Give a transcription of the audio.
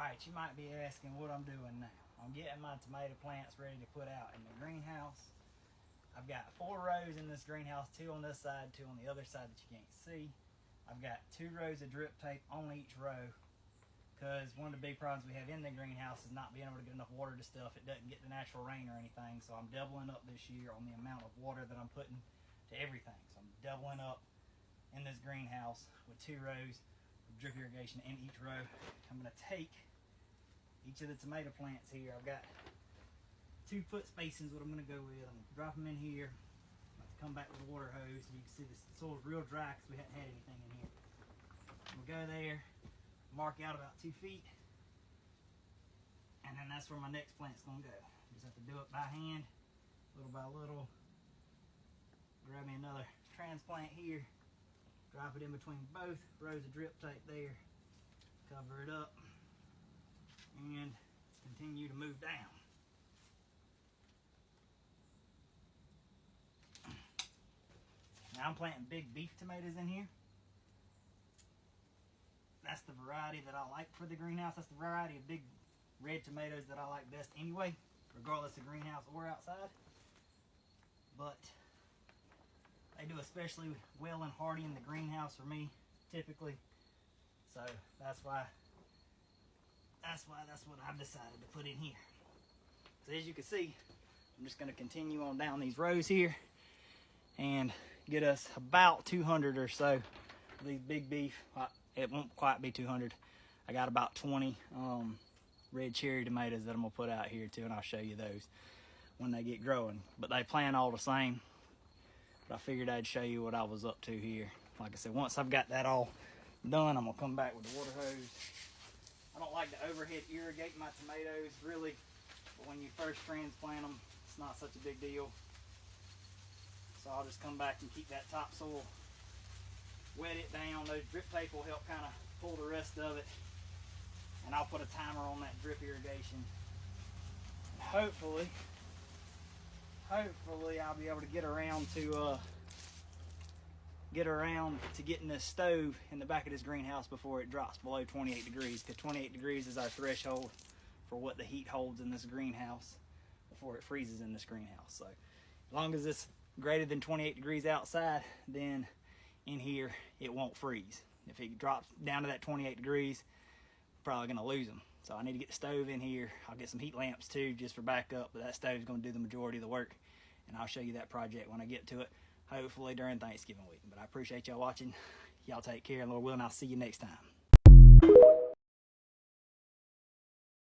Alright, you might be asking what I'm doing now. I'm getting my tomato plants ready to put out in the greenhouse. I've got 4 rows in this greenhouse, 2 on this side, 2 on the other side that you can't see. I've got 2 rows of drip tape on each row, because one of the big problems we have in the greenhouse is not being able to get enough water to stuff. It doesn't get the natural rain or anything, so I'm doubling up this year on the amount of water that I'm putting to everything. So I'm doubling up in this greenhouse with 2 rows of drip irrigation in each row. I'm going to take each of the tomato plants here. I've got 2 foot spacings what I'm going to go with. I'm going to drop them in here. I'm going to come back with a water hose. You can see the soil's real dry because we hadn't had anything in here. We'll go there, mark out about 2 feet, and then that's where my next plant's going to go. Just have to do it by hand, little by little. Grab me another transplant here, drop it in between both rows of drip tape there, cover it up, and continue to move down. Now I'm planting big beef tomatoes in here. That's the variety that I like for the greenhouse. That's the variety of big red tomatoes that I like best anyway, regardless of greenhouse or outside. But they do especially well and hardy in the greenhouse for me, typically. So that's what I've decided to put in here. So as you can see, I'm just going to continue on down these rows here and get us about 200 or so of these big beef. It won't quite be 200. I got about 20 red cherry tomatoes that I'm gonna put out here too, and I'll show you those when they get growing. But they plant all the same. But I figured I'd show you what I was up to here. Like I said, once I've got that all done, I'm gonna come back with the water hose. I don't like to overhead irrigate my tomatoes really, but when you first transplant them, it's not such a big deal. So I'll just come back and keep that topsoil, wet it down. Those drip tape will help kind of pull the rest of it. And I'll put a timer on that drip irrigation. And hopefully I'll be able to get around to getting this stove in the back of this greenhouse before it drops below 28 degrees, because 28 degrees is our threshold for what the heat holds in this greenhouse before it freezes in this greenhouse. So as long as it's greater than 28 degrees outside, then in here it won't freeze. If it drops down to that 28 degrees, I'm probably gonna lose them. So I need to get the stove in here. I'll get some heat lamps too, just for backup, but that stove is gonna do the majority of the work, and I'll show you that project when I get to it, hopefully during Thanksgiving week. But I appreciate y'all watching. Y'all take care, and Lord willing, I'll see you next time.